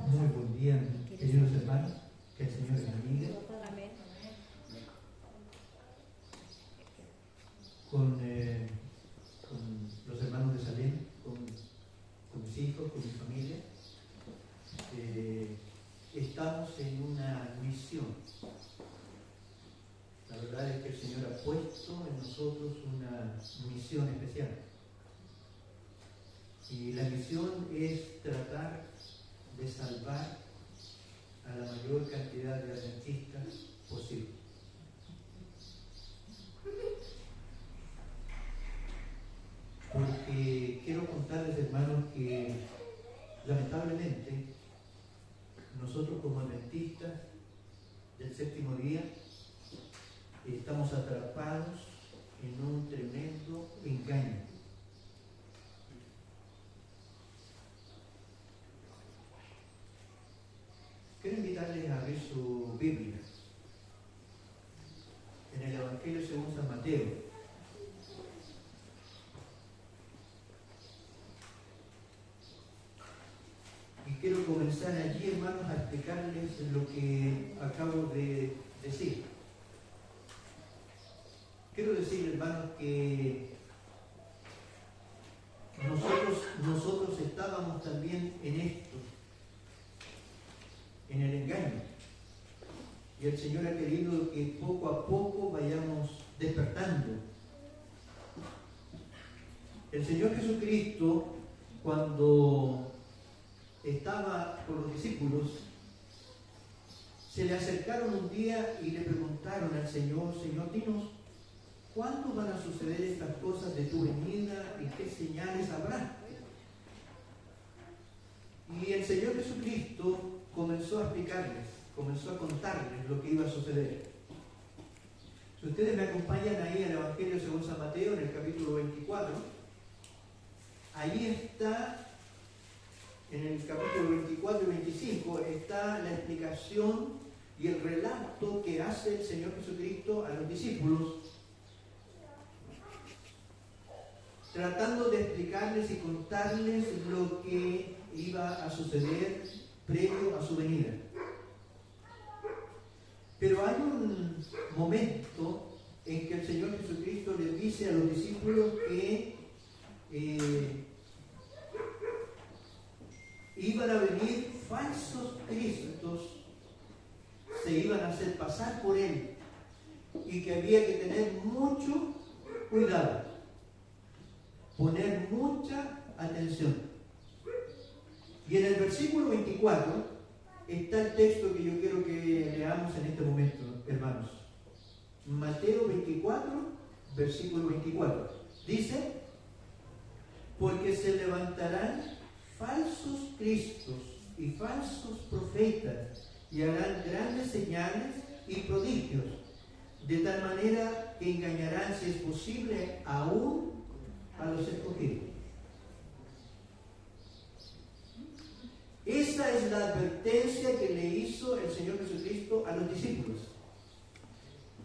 Muy buen día, queridos hermanos, que el Señor les bendiga. Con los hermanos de Salem, con mis hijos, con mi familia, estamos en una misión. La verdad es que el Señor ha puesto en nosotros una misión especial. Y la misión es tratar de salvar a la mayor cantidad de adventistas posible. Porque quiero contarles, hermanos, que lamentablemente nosotros como adventistas del séptimo día estamos atrapados en un tremendo engaño. Quiero invitarles a abrir su Biblia en el Evangelio según San Mateo. Y quiero comenzar allí, hermanos, a explicarles lo que acabo de decir. Quiero decir, hermanos, que nosotros estábamos también en esto, en el engaño. Y el Señor ha querido que poco a poco vayamos despertando. El Señor Jesucristo, cuando estaba con los discípulos, se le acercaron un día y le preguntaron al Señor: Señor, dinos, ¿cuándo van a suceder estas cosas de tu venida y qué señales habrá? Y el Señor Jesucristo comenzó a explicarles, comenzó a contarles lo que iba a suceder. Si ustedes me acompañan ahí en el Evangelio según San Mateo, en el capítulo 24, ahí está, en el capítulo 24 y 25, está la explicación y el relato que hace el Señor Jesucristo a los discípulos, tratando de explicarles y contarles lo que iba a suceder previo a su venida. Pero hay un momento en que el Señor Jesucristo les dice a los discípulos que iban a venir falsos cristos, se iban a hacer pasar por Él, y que había que tener mucho cuidado, poner mucha atención. Y en el versículo 24 está el texto que yo quiero que leamos en este momento, hermanos. Mateo 24, versículo 24. Dice: porque se levantarán falsos cristos y falsos profetas y harán grandes señales y prodigios, de tal manera que engañarán, si es posible, aún a los escogidos. Esa es la advertencia que le hizo el Señor Jesucristo a los discípulos.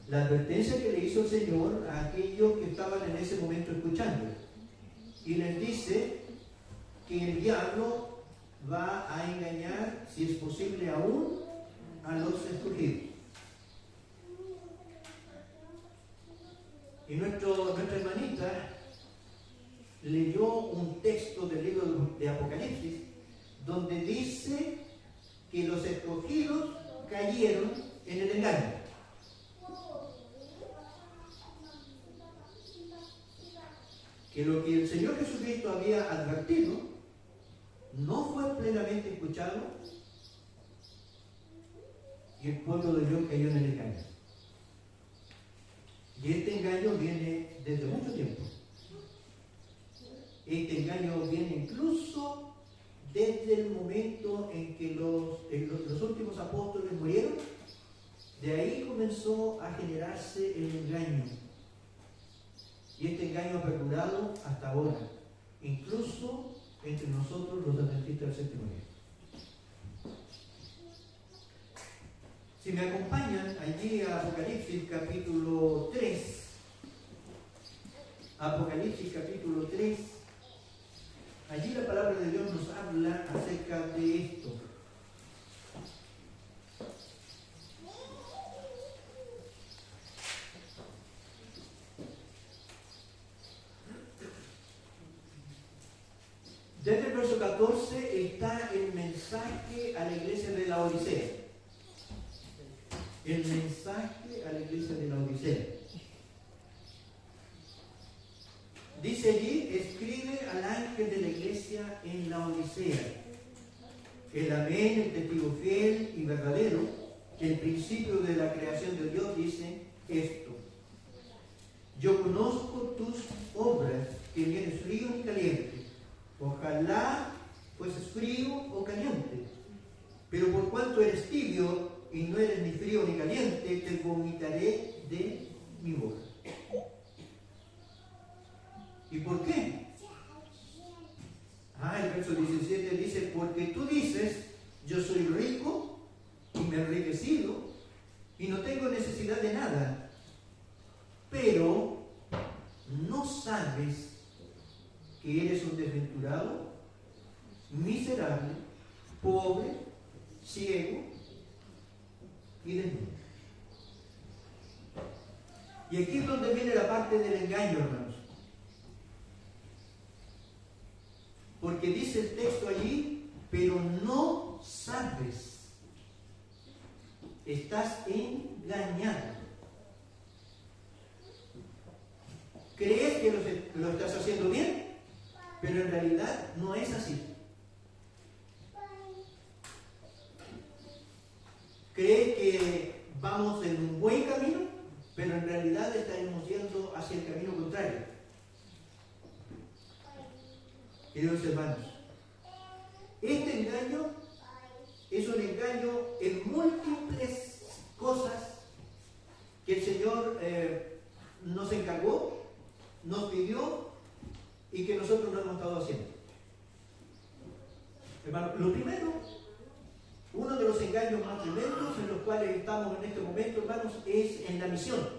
La advertencia que le hizo el Señor a aquellos que estaban en ese momento escuchando. Y les dice que el diablo va a engañar, si es posible, aún a los escogidos. Y nuestra hermanita leyó un texto del libro de Apocalipsis, donde dice que los escogidos cayeron en el engaño. Que lo que el Señor Jesucristo había advertido no fue plenamente escuchado, y el pueblo de Dios cayó en el engaño. Y este engaño viene desde mucho tiempo. Este engaño viene incluso desde el momento en que los últimos apóstoles murieron. De ahí comenzó a generarse el engaño. Y este engaño ha perdurado hasta ahora, incluso entre nosotros los adventistas del séptimo día. Si me acompañan allí a Apocalipsis capítulo 3, Apocalipsis capítulo 3, Allí la palabra de Dios nos habla acerca de esto. Desde el verso 14 está el mensaje a la iglesia de la Odisea. El mensaje a la iglesia de la Odisea. Dice allí, escribe al ángel de la iglesia en la Odisea. El amén, el testigo fiel y verdadero, el principio de la creación de Dios, dice esto. Yo conozco tus obras, que ni eres frío ni caliente. Ojalá fueses frío o caliente. Pero por cuanto eres tibio y no eres ni frío ni caliente, te vomitaré de mi boca. ¿Y por qué? El verso 17 dice, porque tú dices, yo soy rico y me he enriquecido y no tengo necesidad de nada, pero no sabes que eres un desventurado, miserable, pobre, ciego y desnudo. Y aquí es donde viene la parte del engaño, hermanos. Porque dice el texto allí, pero no sabes. Estás engañado. Crees que lo estás haciendo bien, pero en realidad no es así. Crees que vamos en un buen camino, pero en realidad estaremos yendo hacia el camino contrario. Queridos hermanos, este engaño es un engaño en múltiples cosas que el Señor nos encargó, nos pidió y que nosotros no hemos estado haciendo. Hermano, lo primero, uno de los engaños más tremendos en los cuales estamos en este momento, hermanos, es en la misión.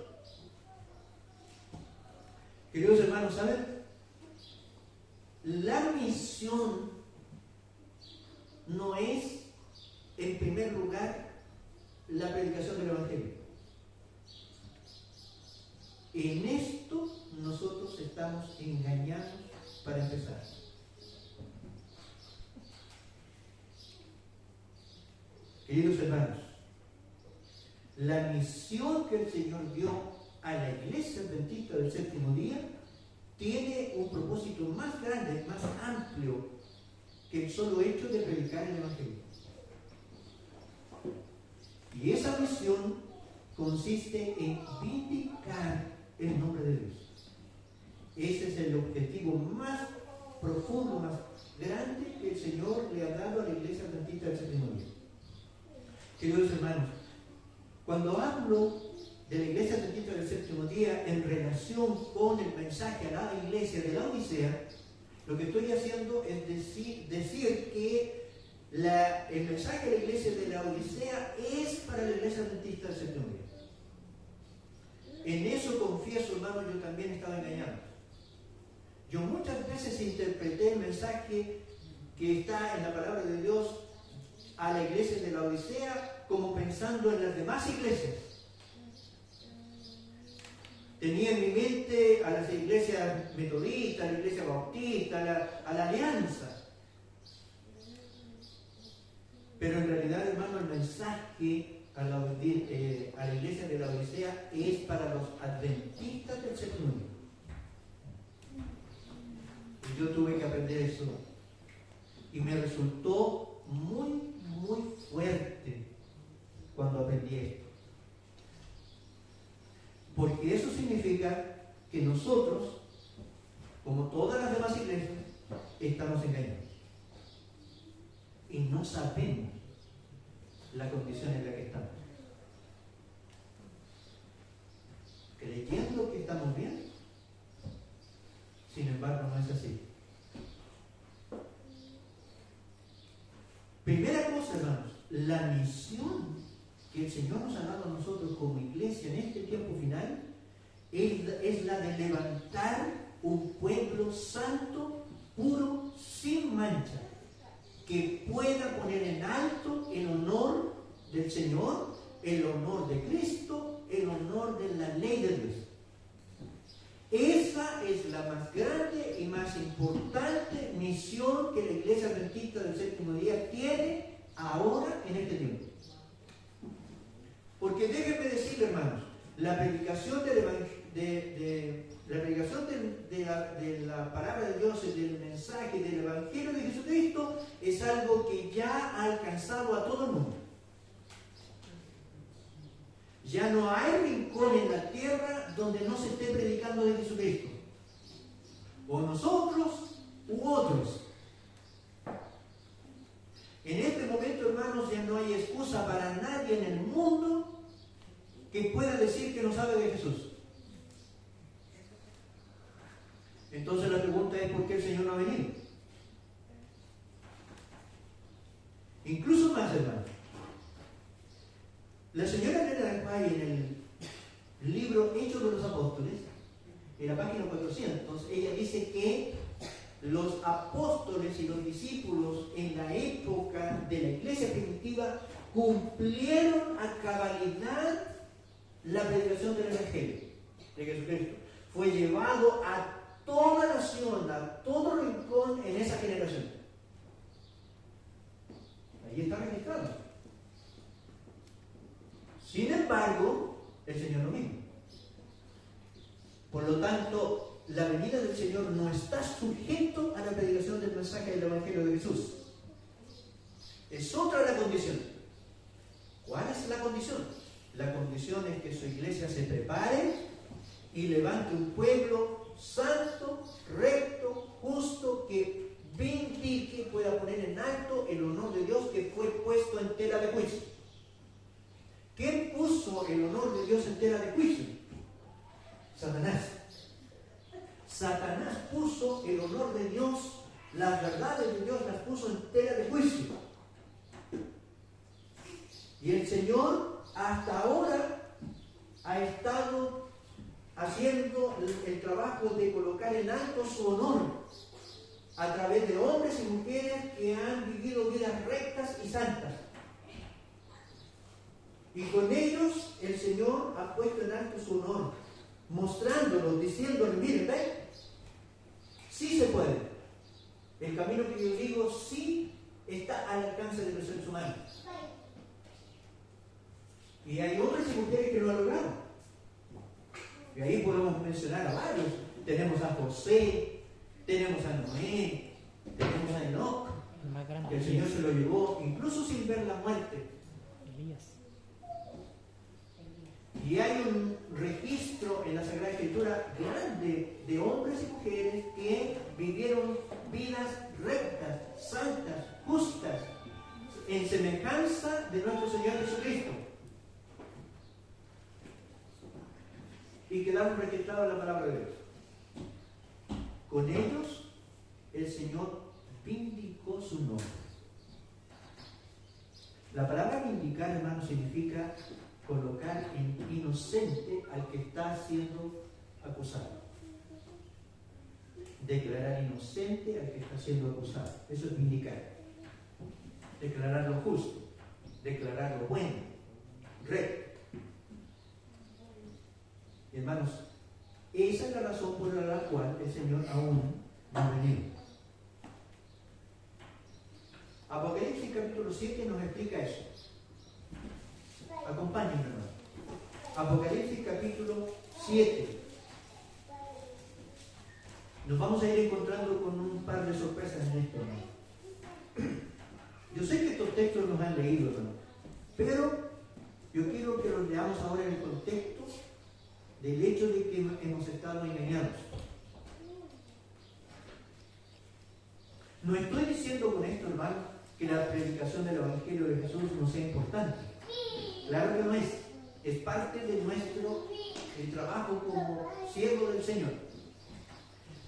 Queridos hermanos, ¿saben? La misión no es, en primer lugar, la predicación del Evangelio. En esto nosotros estamos engañados para empezar. Queridos hermanos, la misión que el Señor dio a la Iglesia Adventista del Séptimo Día tiene un propósito más grande, más amplio que el solo hecho de predicar el Evangelio. Y esa misión consiste en vindicar el nombre de Dios. Ese es el objetivo más profundo, más grande que el Señor le ha dado a la Iglesia Adventista del Séptimo Día. Queridos hermanos, cuando hablo de la Iglesia Adventista del Séptimo Día en relación con el mensaje a la Iglesia de la Odisea, lo que estoy haciendo es decir que el mensaje de la Iglesia de la Odisea es para la Iglesia Adventista del Séptimo Día. En eso confieso, hermano, yo también estaba engañado. Yo muchas veces interpreté el mensaje que está en la palabra de Dios a la Iglesia de la Odisea como pensando en las demás iglesias. Tenía en mi mente a las iglesias metodistas, a la iglesia bautista, a la alianza. Pero en realidad, hermano, el mensaje a la iglesia de la Odisea es para los adventistas del séptimo día. Y yo tuve que aprender eso. Y me resultó muy fuerte cuando aprendí esto. Porque eso significa que nosotros, como todas las demás iglesias, estamos engañados. Y no sabemos la condición en la que estamos. Creyendo que estamos bien, sin embargo no es así. Primera cosa, hermanos, la misión que el Señor nos ha dado a nosotros como iglesia en este tiempo final es la de levantar un pueblo santo, puro, sin que pueda poner en alto el honor del Señor, el honor de Cristo, el honor de la ley de Dios. Esa es la más grande y más importante misión que la Iglesia Adventista del Séptimo Día tiene ahora en este tiempo. Porque déjenme decirle, hermanos, la predicación de la palabra de Dios, del mensaje del Evangelio de Jesucristo, es algo que ya ha alcanzado a todo el mundo. Ya no hay rincón en la tierra donde no se esté predicando de Jesucristo. O nosotros u otros. En este momento, hermanos, ya no hay excusa para nadie en el mundo que pueda decir que no sabe de Jesús. Entonces la pregunta es: ¿por qué el Señor no ha venido? Incluso más, hermanos. La señora Elena de White, en el libro Hechos de los Apóstoles, en la página 400, ella dice que los apóstoles y los discípulos en la época de la iglesia primitiva cumplieron a cabalidad la predicación del Evangelio de Jesucristo. Fue llevado a toda nación, a todo rincón en esa generación. Ahí está registrado. Sin embargo, el Señor no vino. Por lo tanto, la venida del Señor no está sujeto a la predicación del mensaje del Evangelio de Jesús. Es otra la condición. ¿Cuál es la condición? La condición es que su iglesia se prepare y levante un pueblo santo, recto, justo, que vindique, pueda poner en alto el honor de Dios que fue puesto en tela de juicio. ¿Quién puso el honor de Dios en tela de juicio? Satanás. Satanás puso el honor de Dios, las verdades de Dios las puso en tela de juicio. Y el Señor hasta ahora ha estado haciendo el trabajo de colocar en alto su honor a través de hombres y mujeres que han vivido vidas rectas y santas. Y con ellos el Señor ha puesto en alto su honor, mostrándolos, diciéndoles: miren, ven, sí se puede. El camino que yo digo sí está al alcance de los seres humanos. Y hay hombres y mujeres que lo han logrado. Y ahí podemos mencionar a varios. Tenemos a José, tenemos a Noé, tenemos a Enoc, que el Señor se lo llevó incluso sin ver la muerte. Y hay un registro en la Sagrada Escritura grande de hombres y mujeres que vivieron vidas rectas, santas, justas, en semejanza de nuestro Señor Jesucristo. Y quedaron registrados en la palabra de Dios. Con ellos, el Señor vindicó su nombre. La palabra vindicar, hermano, significa colocar en inocente al que está siendo acusado. Declarar inocente al que está siendo acusado. Eso es vindicar. Declarar lo justo, declarar lo bueno, recto. Y hermanos, esa es la razón por la cual el Señor aún no ha venido. Apocalipsis capítulo 7 nos explica eso. Acompáñenme, hermano. Apocalipsis capítulo 7. Nos vamos a ir encontrando con un par de sorpresas en esto, hermano. Yo sé que estos textos los han leído, hermano, pero yo quiero que los leamos ahora en el contexto del hecho de que hemos estado engañados. No estoy diciendo con esto, hermano, que la predicación del Evangelio de Jesús no sea importante. Claro que no es. Es parte de nuestro trabajo como siervo del Señor.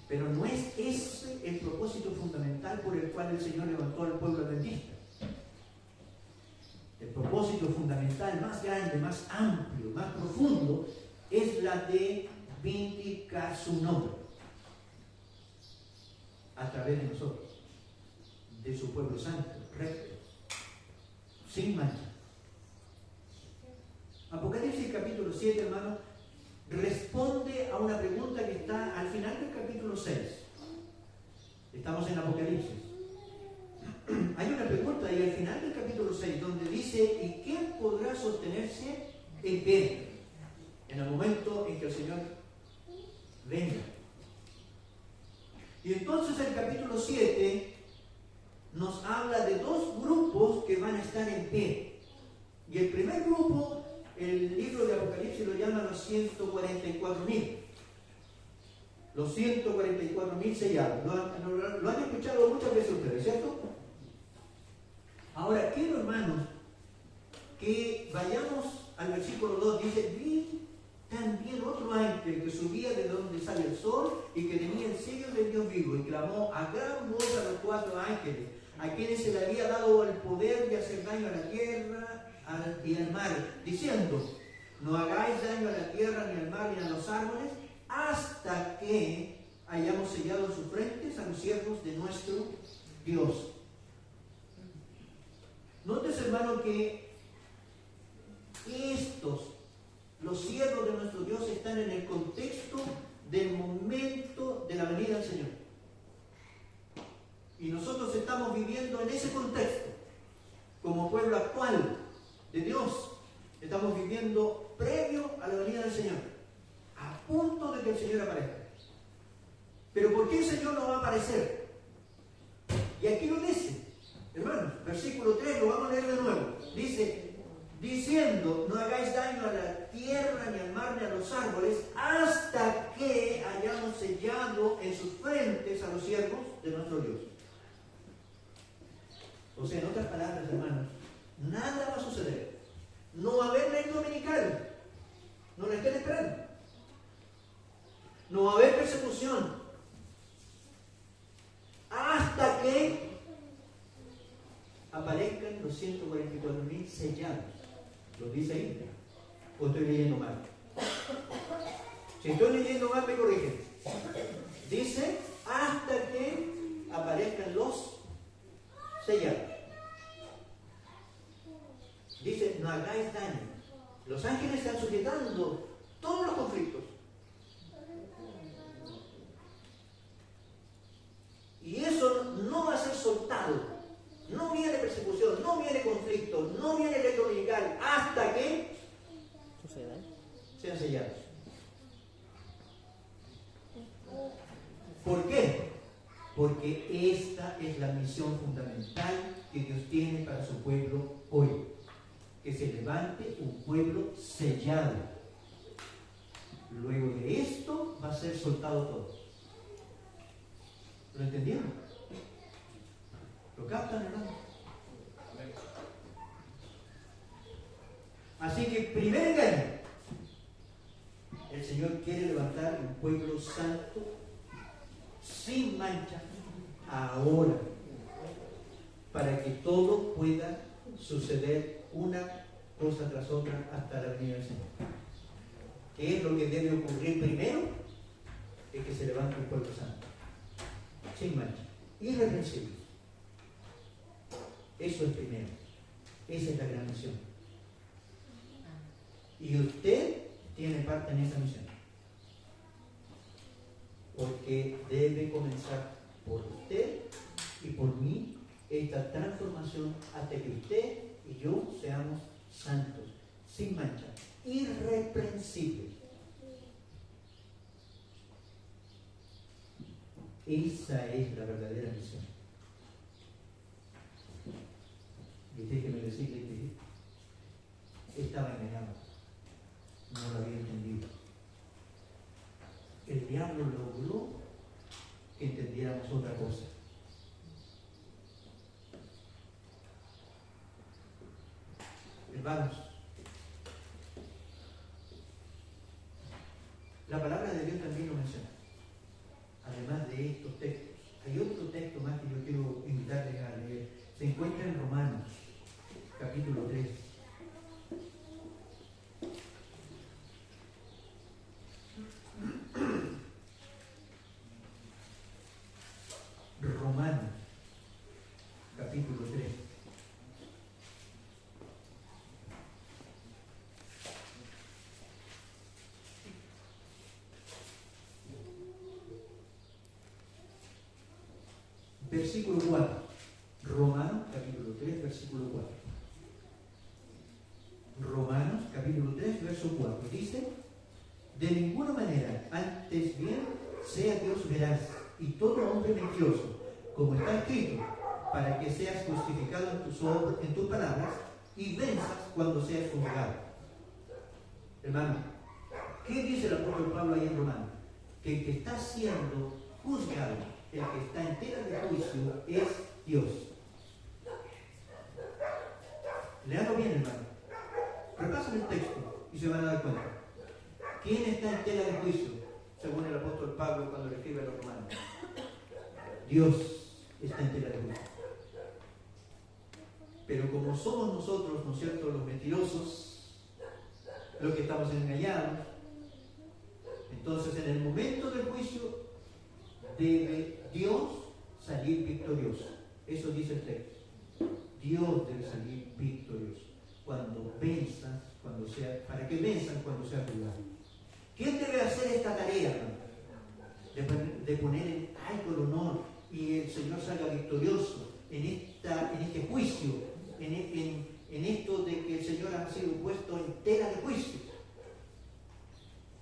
Pero no es ese el propósito fundamental por el cual el Señor levantó al pueblo adventista. El propósito fundamental más grande, más amplio, más profundo, es la de vindicar su nombre a través de nosotros. de su pueblo santo, recto, sin mancha. Apocalipsis capítulo 7, hermano, responde a una pregunta que está al final del capítulo 6. Estamos en Apocalipsis. Hay una pregunta ahí al final del capítulo 6 donde dice: ¿y quién podrá sostenerse en pie en el momento en que el Señor venga? Y entonces el capítulo 7 nos habla de dos grupos que van a estar en pie. Y el primer grupo, el libro de Apocalipsis lo llama los 144.000. Los 144.000 sellados. Lo han escuchado muchas veces ustedes, ¿cierto? Ahora, quiero, hermanos, que vayamos al versículo 2. Dice: vi también otro ángel que subía de donde sale el sol y que tenía el sello del Dios vivo, y clamó a gran voz a los cuatro ángeles, a quienes se le había dado el poder de hacer daño a la tierra y al mar, diciendo: no hagáis daño a la tierra, ni al mar, ni a los árboles, hasta que hayamos sellado en sus frentes a los siervos de nuestro Dios. Notes, hermano, que los siervos de nuestro Dios, están en el contexto del momento de la venida del Señor. Y nosotros estamos viviendo en ese contexto, como pueblo actual de Dios. Estamos viviendo previo a la venida del Señor, a punto de que el Señor aparezca. Pero ¿por qué el Señor no va a aparecer? Y aquí lo dice, hermanos, versículo 3, lo vamos a leer de nuevo. Dice: diciendo, no hagáis daño a la tierra, ni al mar, ni a los árboles, hasta que hayamos sellado en sus frentes a los siervos de nuestro Dios. O sea, en otras palabras, hermanos, nada va a suceder. No va a haber ley dominical. No la estén esperando. No va a haber persecución. Hasta que aparezcan los 144.000 sellados. ¿Lo dice ahí? ¿O estoy leyendo mal? Si estoy leyendo mal, me corrigen. Dice: hasta que aparezcan los sellados. Dice: no hagáis daño. Los ángeles están sujetando todos los conflictos. Y eso no va a ser soltado. No viene persecución, no viene conflicto, no viene ley dominical, hasta que sean sellados. ¿Por qué? Porque esta es la misión fundamental que Dios tiene para su pueblo hoy. Que se levante un pueblo sellado. Luego de esto va a ser soltado todo. ¿Lo entendieron? ¿Lo captan, hermano? Así que, primer engaño: el Señor quiere levantar un pueblo santo, sin mancha, ahora, para que todo pueda suceder una cosa tras otra hasta la venida del Señor. ¿Qué es lo que debe ocurrir primero? Es que se levante un pueblo santo, sin mancha, irreprensible. Eso es primero. Esa es la gran misión. Y usted tiene parte en esa misión. Porque debe comenzar por usted y por mí esta transformación hasta que usted y yo seamos santos, sin mancha, irreprensibles. Esa es la verdadera misión. Y déjeme decirle que estaba engañado, no lo había entendido. El diablo logró que entendiéramos otra cosa. Hermanos, la palabra de Dios también lo menciona. Además de estos textos, hay otro texto más que yo quiero invitarles a leer. Se encuentra en Romanos, capítulo 3. Romanos, versículo 4. Romanos capítulo 3, versículo 4. Romanos capítulo 3, verso 4. Dice: de ninguna manera, antes bien, sea Dios veraz y todo hombre mentiroso, como está escrito, para que seas justificado en tus palabras y venzas cuando seas juzgado. Hermano, ¿qué dice el apóstol Pablo ahí en Romanos? Que el que está siendo juzgado, el que está en tela de juicio, es Dios. Leanlo bien, hermano. Repasen el texto y se van a dar cuenta. ¿Quién está en tela de juicio? Según el apóstol Pablo cuando le escribe a los romanos. Dios está en tela de juicio. Pero como somos nosotros, ¿no es cierto?, los mentirosos, los que estamos engañados, entonces en el momento del juicio debe Dios salir victorioso. Eso dice el texto. Dios debe salir victorioso. Cuando venzas, para que venzan cuando sea juzgado. ¿Quién debe hacer esta tarea, hermano? De poner en alto el honor y el Señor salga victorioso en este juicio, en esto de que el Señor ha sido puesto en tela de juicio.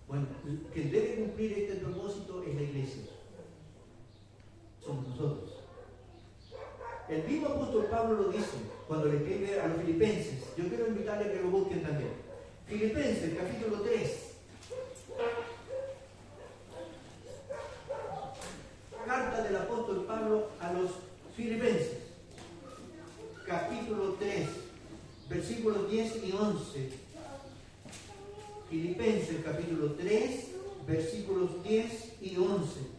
Bueno, quien debe cumplir este propósito es la iglesia. Somos nosotros. El mismo apóstol Pablo lo dice cuando le escribe a los filipenses. Yo quiero invitarles a que lo busquen también. Filipenses, capítulo 3. Carta del apóstol Pablo a los filipenses. Capítulo 3, versículos 10 y 11. Filipenses, capítulo 3, versículos 10 y 11.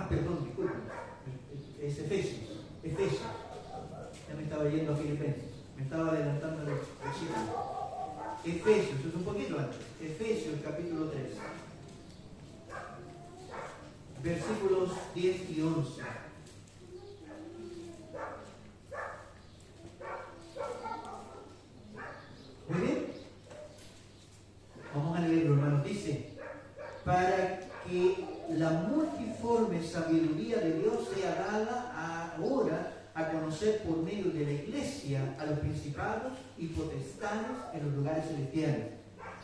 Perdón, disculpen. Es Efesios. Ya me estaba yendo a Filipenses. Me estaba adelantando en los versículos. Efesios, es un poquito antes. Efesios, capítulo 3. Versículos 10 y 11. Muy bien. Vamos a leerlo, hermanos. Dice: para que la multiforme sabiduría de Dios sea dada ahora a conocer por medio de la iglesia a los principados y potestades en los lugares celestiales,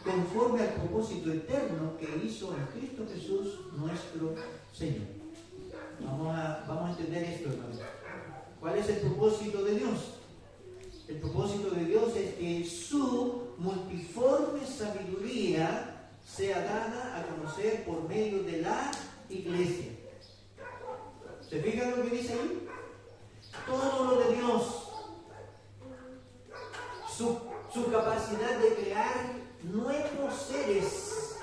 conforme al propósito eterno que hizo en Cristo Jesús nuestro Señor. Vamos a entender esto, hermanos. ¿Cuál es el propósito de Dios? El propósito de Dios es que su multiforme sabiduría sea dada a conocer por medio de la iglesia. ¿Se fijan lo que dice ahí? Todo lo de Dios, su capacidad de crear nuevos seres.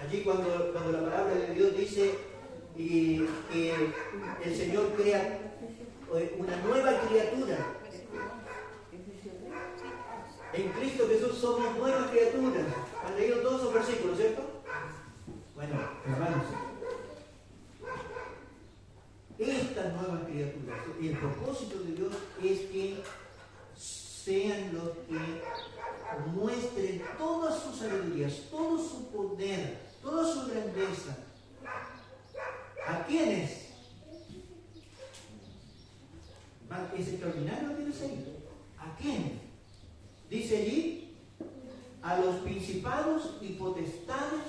Allí cuando la palabra de Dios dice que el Señor crea una nueva criatura. En Cristo Jesús somos nuevas criaturas. ¿Han leído todos esos versículos, cierto? Bueno, hermanos, estas nuevas criaturas, y el propósito de Dios es que sean los que muestren todas sus sabidurías, todo su poder, toda su grandeza. ¿A quiénes? Es extraordinario lo que dice ahí. ¿A quiénes? Dice allí: a los principados y potestades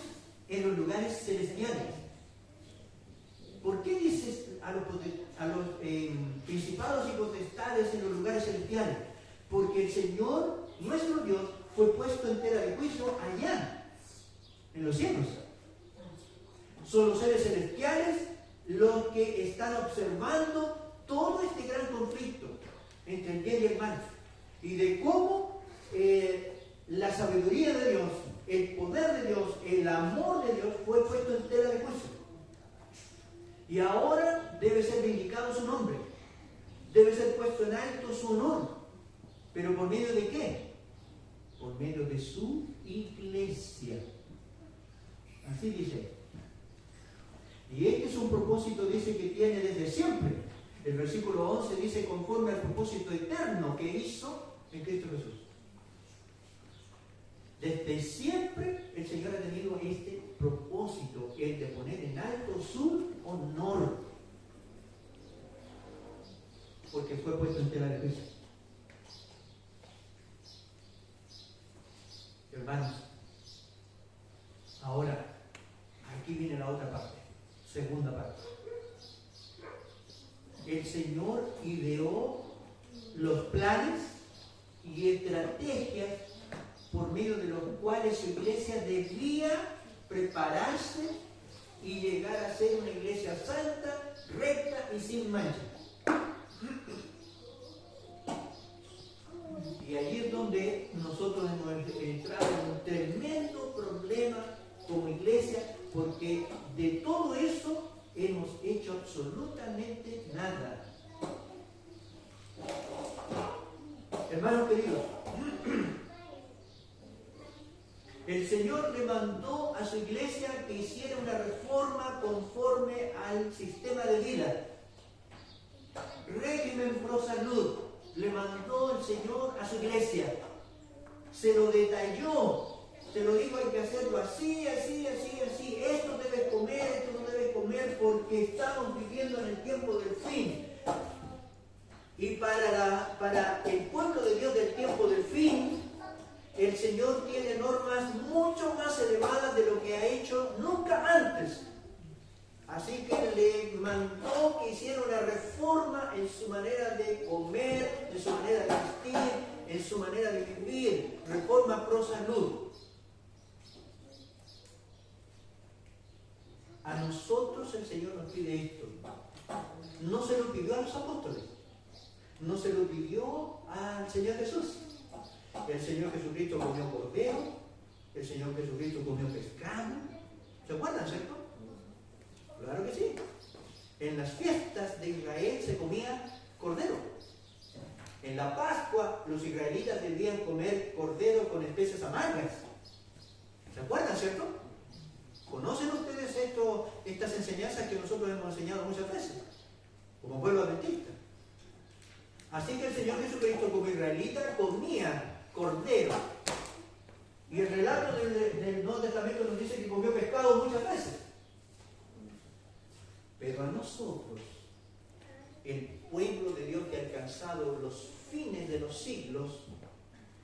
en los lugares celestiales. ¿Por qué dices a los principados y potestades en los lugares celestiales? Porque el Señor, nuestro Dios, fue puesto en tela de juicio allá, en los cielos. Son los seres celestiales los que están observando todo este gran conflicto entre el bien y el mal, y de cómo la sabiduría de Dios, el poder de Dios, el amor de Dios fue puesto en tela de juicio. Y ahora debe ser vindicado su nombre, debe ser puesto en alto su honor. ¿Pero por medio de qué? Por medio de su iglesia. Así dice. Y este es un propósito, dice, que tiene desde siempre. El versículo 11 dice: conforme al propósito eterno que hizo en Cristo Jesús. Desde siempre el Señor ha tenido este propósito, el de poner en alto su honor, porque fue puesto en tela de juicio. Hermanos, ahora, aquí viene la otra parte, segunda parte. El Señor ideó los planes y estrategias por medio de los cuales su iglesia debía prepararse y llegar a ser una iglesia santa, recta y sin mancha. Y allí es donde nosotros hemos entrado en un tremendo problema como iglesia, porque de todo eso hemos hecho absolutamente nada. Hermanos queridos, el Señor le mandó a su iglesia que hiciera una reforma conforme al sistema de vida. Régimen pro salud. Le mandó el Señor a su iglesia. Se lo detalló. Se lo dijo, hay que hacerlo así, así, así, así. Esto debes comer, esto no debes comer, porque estamos viviendo en el tiempo del fin. Y para el pueblo de Dios del tiempo del fin, el Señor tiene normas mucho más elevadas de lo que ha hecho nunca antes. Así que le mandó que hiciera una reforma en su manera de comer, en su manera de vestir, en su manera de vivir. Reforma pro salud. A nosotros el Señor nos pide esto. No se lo pidió a los apóstoles. No se lo pidió al Señor Jesús. El Señor Jesucristo comió cordero. El Señor Jesucristo comió pescado. ¿Se acuerdan, cierto? Claro que sí. En las fiestas de Israel se comía cordero. En la Pascua los israelitas debían comer cordero con especies amargas. ¿Se acuerdan, cierto? ¿Conocen ustedes estas enseñanzas que nosotros hemos enseñado muchas veces? Como pueblo adventista. Así que el Señor Jesucristo como israelita comía cordero. Y el relato del Nuevo Testamento nos dice que comió pescado muchas veces. Pero a nosotros, el pueblo de Dios que ha alcanzado los fines de los siglos,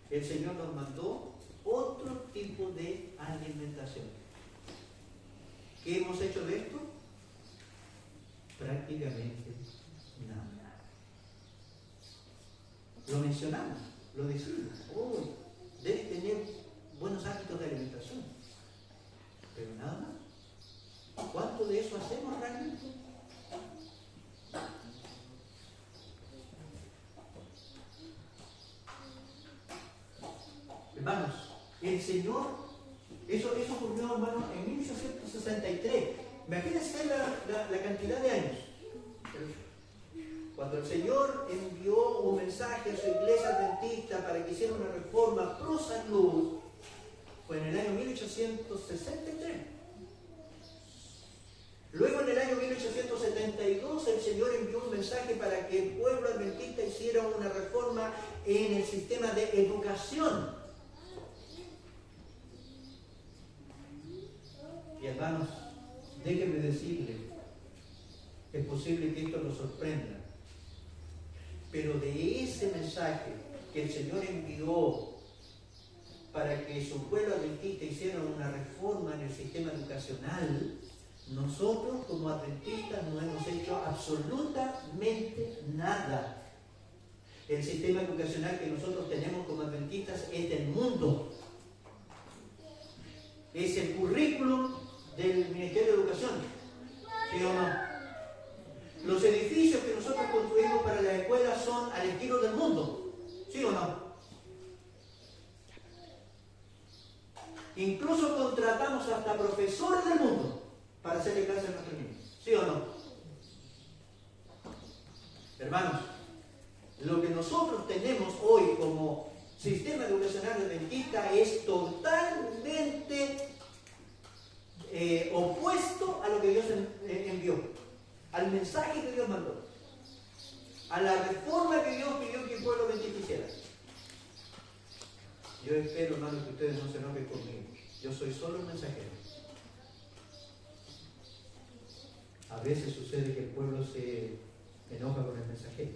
el Señor nos mandó otro tipo de alimentación. ¿Qué hemos hecho de esto? Prácticamente nada. Lo mencionamos, lo decimos. Oh, debes tener buenos hábitos de alimentación. Pero nada más. ¿Cuánto de eso hacemos realmente? Hermanos, el Señor, eso ocurrió, hermanos, en 1863. Imagínense la cantidad de años. Cuando el Señor envió un mensaje a su iglesia adventista para que hiciera una reforma pro salud, fue en el año 1863. Luego en el año 1872 el Señor envió un mensaje para que el pueblo adventista hiciera una reforma en el sistema de educación. Y hermanos, déjenme decirles, es posible que esto los sorprenda, pero de ese mensaje que el Señor envió para que su pueblo adventista hiciera una reforma en el sistema educacional, nosotros como adventistas no hemos hecho absolutamente nada. El sistema educacional que nosotros tenemos como adventistas es del mundo. Es el currículum del Ministerio de Educación. ¿Sí o no? Los edificios que nosotros construimos para las escuelas son al estilo del mundo. ¿Sí o no? Incluso contratamos hasta profesores del mundo para hacerle clases a nuestros niños. ¿Sí o no? Hermanos, lo que nosotros tenemos hoy como sistema educacional adventista es totalmente opuesto a lo que Dios envió, al mensaje que Dios mandó, a la reforma que Dios pidió que el pueblo adventista hiciera. Yo espero, hermanos, que ustedes no se enojen conmigo. Yo soy solo el mensajero. A veces sucede que el pueblo se enoja con el mensajero.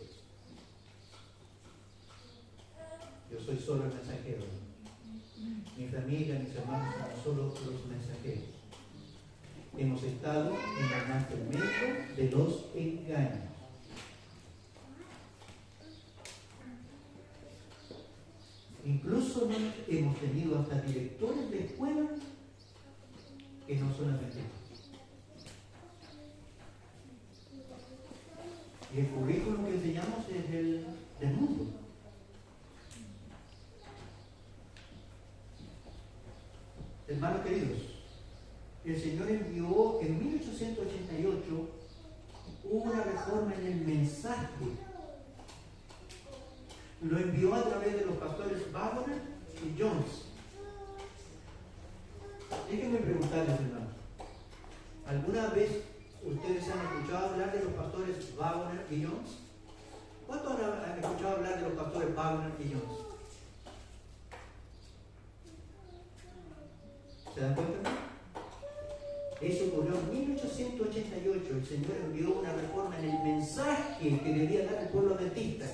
Yo soy solo el mensajero. Mi familia, mis hermanos son solo los mensajeros. Hemos estado en el más tremendo de los engaños. Incluso hemos tenido hasta directores de escuela que no son adventidos. Y el currículum que enseñamos es del mundo. Hermanos queridos, el Señor envió en 1888 una reforma en el mensaje. Lo envió a través de los pastores Wagner y Jones. Déjenme preguntarles, hermanos, ¿alguna vez ustedes han escuchado hablar de los pastores Wagner y Jones? ¿Cuántos han escuchado hablar de los pastores Wagner y Jones? ¿Se dan cuenta? Eso ocurrió en 1888. El Señor envió una reforma en el mensaje que debía dar el pueblo adventista.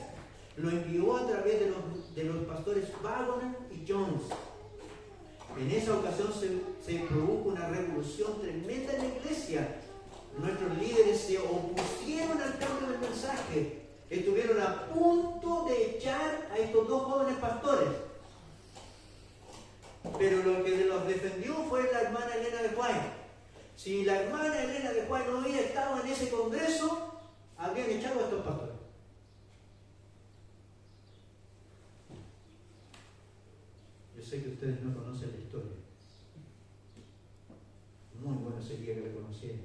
Lo envió a través de los pastores Wagner y Jones. En esa ocasión se produjo una revolución tremenda en la iglesia. Nuestros líderes se opusieron al cambio del mensaje. Estuvieron a punto de echar a estos dos jóvenes pastores. Pero lo que los defendió fue la hermana Elena de White. Si la hermana Elena de White no hubiera estado en ese congreso, habrían echado a estos pastores. Yo sé que ustedes no conocen la historia. Muy bueno sería que la conocieran.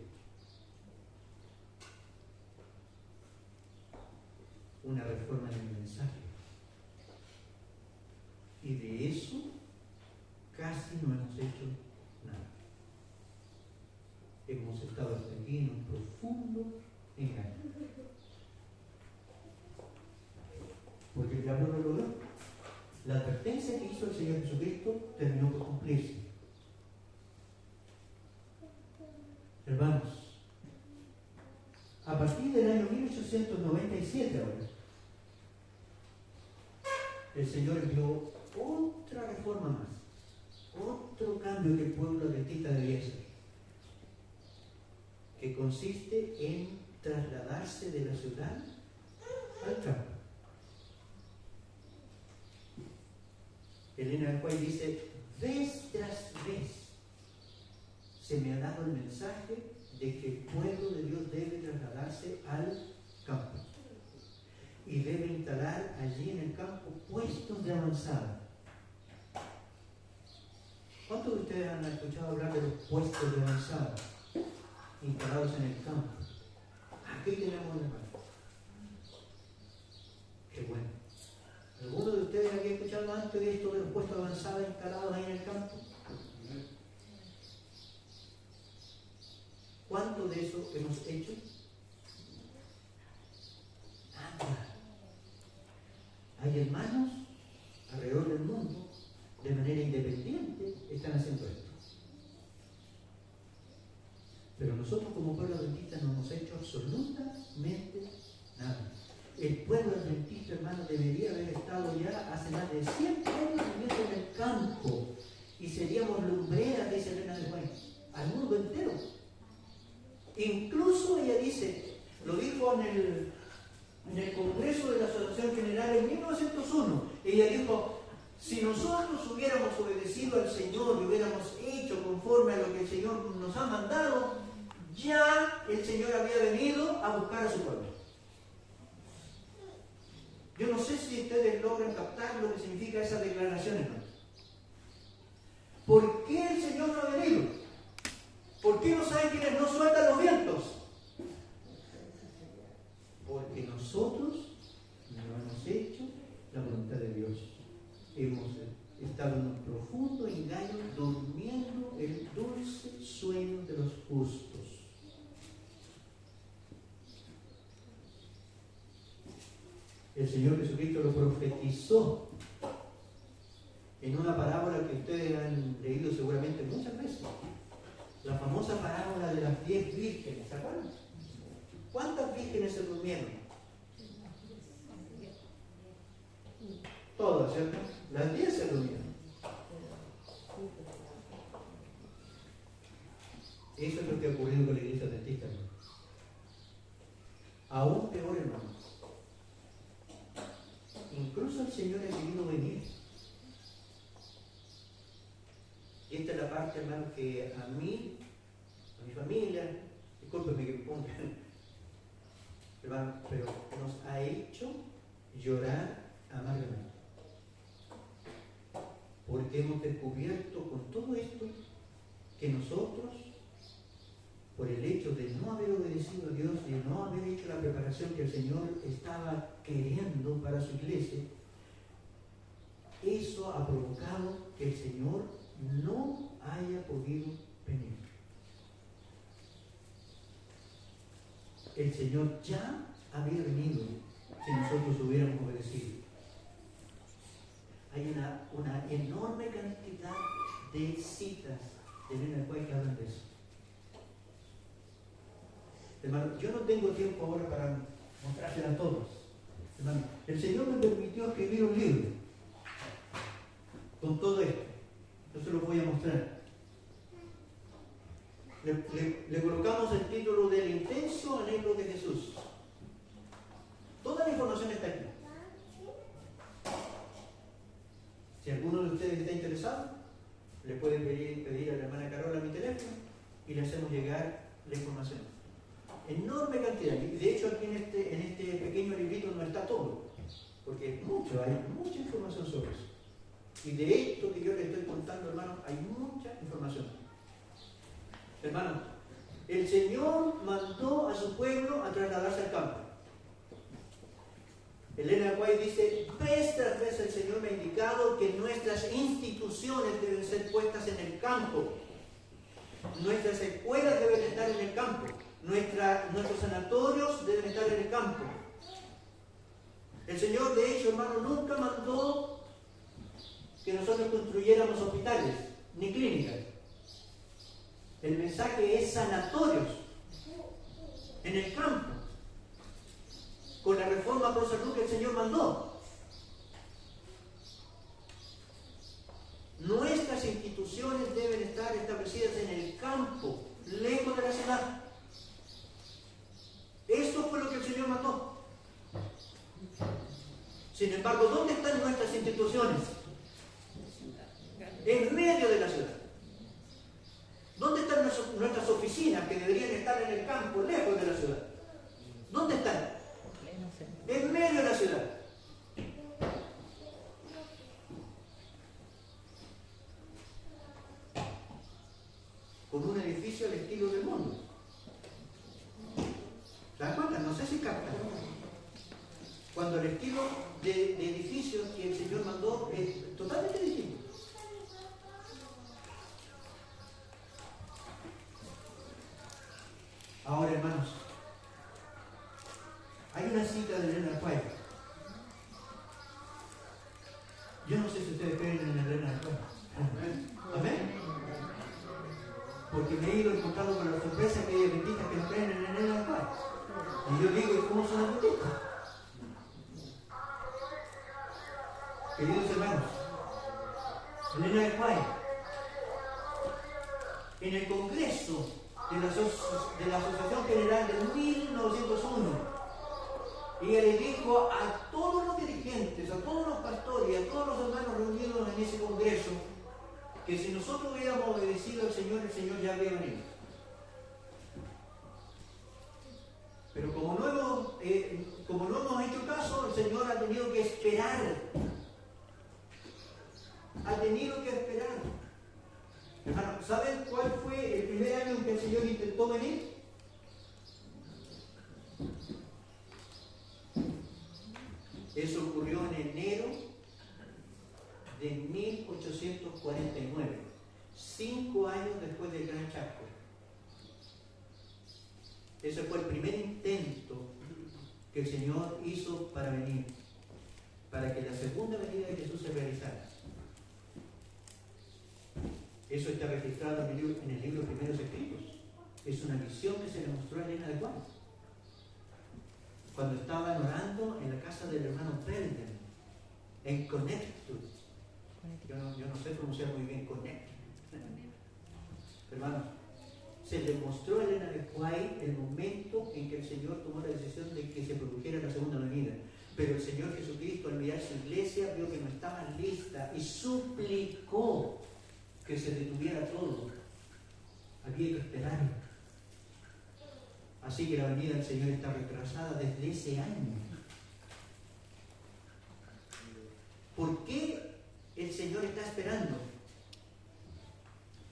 Una reforma en el mensaje. Y de eso casi no hemos hecho nada. Hemos estado hasta aquí en un profundo engaño. Porque el diablo lo logró. La advertencia que hizo el Señor Jesucristo terminó por cumplirse. Hermanos, a partir del año 1897 ahora, el Señor envió otra reforma más, otro cambio que el pueblo adventista debía hacer, que consiste en trasladarse de la ciudad al campo. Elena de White dice, vez tras vez se me ha dado el mensaje de que el pueblo de Dios debe trasladarse al campo y debe instalar allí en el campo puestos de avanzada. ¿Cuántos de ustedes han escuchado hablar de los puestos de avanzada instalados en el campo? Aquí tenemos una mano. Qué bueno. ¿Alguno de ustedes había escuchado antes de esto de los puestos de avanzada instalados ahí en el campo? ¿Cuánto de eso hemos hecho? Nada. Hay hermanos alrededor del mundo, de manera independiente, están haciendo esto. Pero nosotros como pueblo adventista no hemos hecho absolutamente nada. El pueblo adventista, hermano, debería haber estado ya hace más de 100 años viviendo en el campo y seríamos lumbreras, dice Elena de White, al mundo entero. Incluso ella dice, lo dijo en el Congreso de la Asociación General en 1901, ella dijo, si nosotros hubiéramos obedecido al Señor y hubiéramos hecho conforme a lo que el Señor nos ha mandado, ya el Señor había venido a buscar a su pueblo. Yo no sé si ustedes logran captar lo que significa esa declaración, hermano. ¿Por qué el Señor no ha venido? ¿Por qué no saben quienes no sueltan los vientos? Porque nosotros no hemos hecho la voluntad de Dios. Hemos estado en un profundo engaño, durmiendo el dulce sueño de los justos. El Señor Jesucristo lo profetizó en una parábola que ustedes han leído seguramente muchas veces. La famosa parábola de las 10 vírgenes, ¿se acuerdan? ¿Cuántas vírgenes se durmieron? Todas, ¿cierto? Las 10 se durmieron. Eso es lo que ha ocurrido con la iglesia adventista. Aún peor, hermano. Incluso el Señor ha querido venir. Y esta es la parte, hermano, que a mí, a mi familia, discúlpeme que me pongan, hermano, pero nos ha hecho llorar amargamente. Porque hemos descubierto con todo esto que nosotros, por el hecho de no haber obedecido a Dios y de no haber hecho la preparación que el Señor estaba queriendo para su iglesia, eso ha provocado que el Señor no haya podido venir. El Señor ya había venido si nosotros hubiéramos obedecido. Hay una enorme cantidad de citas de Elena White que hablan de eso. Hermano, yo no tengo tiempo ahora para mostrárselas a todos. Hermano, el Señor me permitió escribir un libro con todo esto. Yo se lo voy a mostrar. Le colocamos el título del intenso anhelo de Jesús. Toda la información está aquí. Si alguno de ustedes está interesado, le pueden pedir a la hermana Carola mi teléfono y le hacemos llegar la información. Enorme cantidad. Y de hecho aquí en este pequeño librito no está todo, porque es mucho, hay mucha información sobre eso. Y de esto que yo les estoy contando, hermano, hay mucha información. Hermano, el Señor mandó a su pueblo a trasladarse al campo. Elena White dice, vez tras vez el Señor me ha indicado que nuestras instituciones deben ser puestas en el campo. Nuestras escuelas deben estar en el campo. Nuestros sanatorios deben estar en el campo. El Señor, de hecho, hermano, nunca mandó que nosotros construyéramos hospitales ni clínicas. El mensaje es sanatorios en el campo, con la reforma pro salud que el Señor mandó. Nuestras instituciones deben estar establecidas en el campo, lejos de la ciudad. Esto fue lo que el Señor mandó. Sin embargo, ¿dónde están nuestras instituciones? En medio de la ciudad. ¿Dónde están nuestras oficinas que deberían estar en el campo, lejos de la ciudad? ¿Dónde están? En medio de la ciudad. Con un edificio al estilo del mundo. ¿Se dan cuenta? No sé si captan. Cuando el estilo de edificios que el Señor mandó es totalmente distinto. Ahora, hermanos, hay una cita de Elena White. Yo no sé si ustedes creen en Elena White. ¿Amén? Porque me he ido encontrando con la sorpresa que hay adventistas que no creen en Elena White. Y yo digo, ¿cómo son adventistas? Queridos hermanos, Elena White, en el Congreso de la Asociación General de 1901, ella le dijo a todos los dirigentes, a todos los pastores y a todos los hermanos reunidos en ese congreso, que si nosotros hubiéramos obedecido al Señor, el Señor ya había venido. Pero como no hemos hecho caso, el Señor ha tenido que esperar. Ha tenido que esperar. Hermano, ¿saben cuál fue el primer año en que el Señor intentó venir? Eso ocurrió en enero de 1849, 5 años después del Gran Chasco. Ese fue el primer intento que el Señor hizo para venir, para que la segunda venida de Jesús se realizara. Eso está registrado en el libro Primeros Escritos. Es una visión que se le mostró a Elena de White cuando estaban orando en la casa del hermano Belden, en Connecticut. Yo no sé pronunciar muy bien Connecticut. Hermanos, se le mostró a Elena de White el momento en que el Señor tomó la decisión de que se produjera la segunda venida. Pero el Señor Jesucristo, al mirar su iglesia, vio que no estaba lista y suplicó que se detuviera todo. Había que esperar. Así que la venida del Señor está retrasada desde ese año. ¿Por qué el Señor está esperando?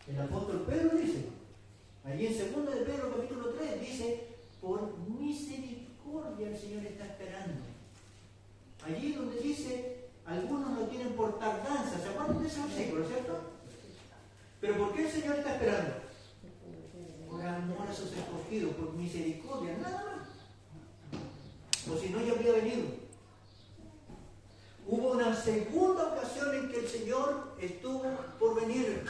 El apóstol Pedro dice, allí en 2 de Pedro capítulo 3, dice, por misericordia el Señor está esperando. Allí donde dice, algunos lo tienen por tardanza. ¿Se acuerdan de ese versículo, cierto? Pero ¿por qué el Señor está esperando? Por amor a sus escogidos, por misericordia, nada más. O si no, ya habría venido. Hubo una segunda ocasión en que el Señor estuvo por venir.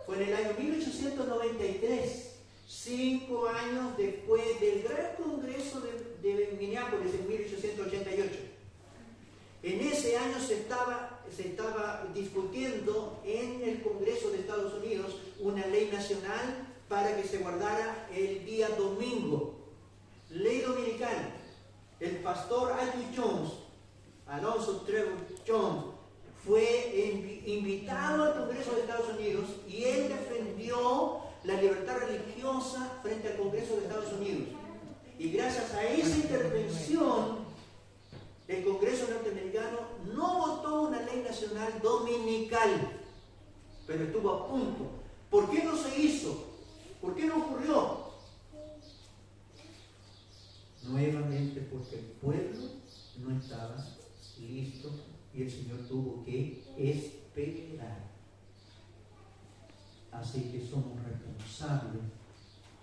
Fue en el año 1893, 5 años después del gran congreso de Minneapolis en 1888. En ese año se estaba discutiendo en el Congreso de Estados Unidos una ley nacional para que se guardara el día domingo. Ley dominical. El pastor Alonzo Trevor Jones, fue invitado al Congreso de Estados Unidos y él defendió la libertad religiosa frente al Congreso de Estados Unidos. Y gracias a esa intervención, el Congreso norteamericano no votó una ley nacional dominical, pero estuvo a punto. ¿Por qué no se hizo? ¿Por qué no ocurrió? Nuevamente porque el pueblo no estaba listo y el Señor tuvo que esperar. Así que somos responsables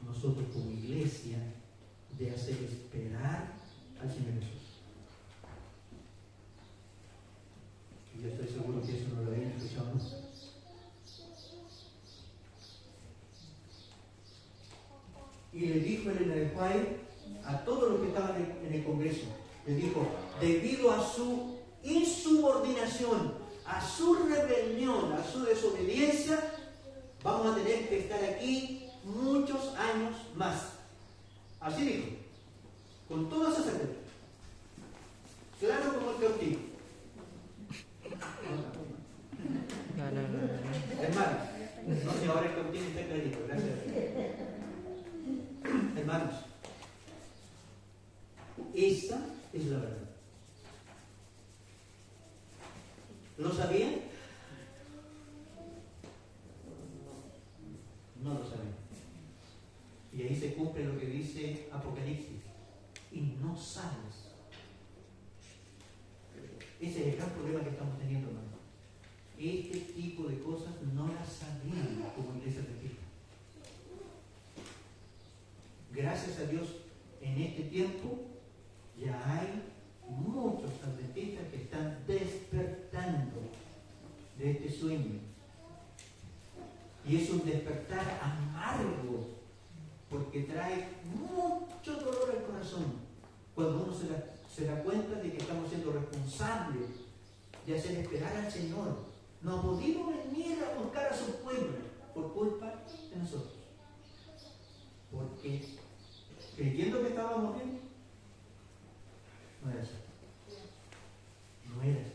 nosotros como iglesia de hacer esperar al Señor Jesús. Y yo estoy seguro que eso no lo habían escuchado nunca. Y le dijo Elena de White a todos los que estaban en el Congreso, le dijo, debido a su insubordinación, a su rebelión, a su desobediencia, vamos a tener que estar aquí muchos años más. Así dijo, con toda esa certeza, claro como el cautivo. Hermanos, no sé, ahora el cautivo está clarito, gracias. Hermanos, esa es la verdad. ¿Lo sabían? No lo sabían. Y ahí se cumple lo que dice Apocalipsis. Y no sabes. Ese es el gran problema que estamos teniendo, hermano. Este tipo de cosas no las sabían como iglesia de Cristo. Gracias a Dios, en este tiempo ya hay muchos adventistas que están despertando de este sueño. Y es un despertar amargo, porque trae mucho dolor al corazón cuando uno se da cuenta de que estamos siendo responsables de hacer esperar al Señor. No ha podido venir a buscar a su pueblo por culpa de nosotros. Porque creyendo que estábamos bien, no era así. No era así.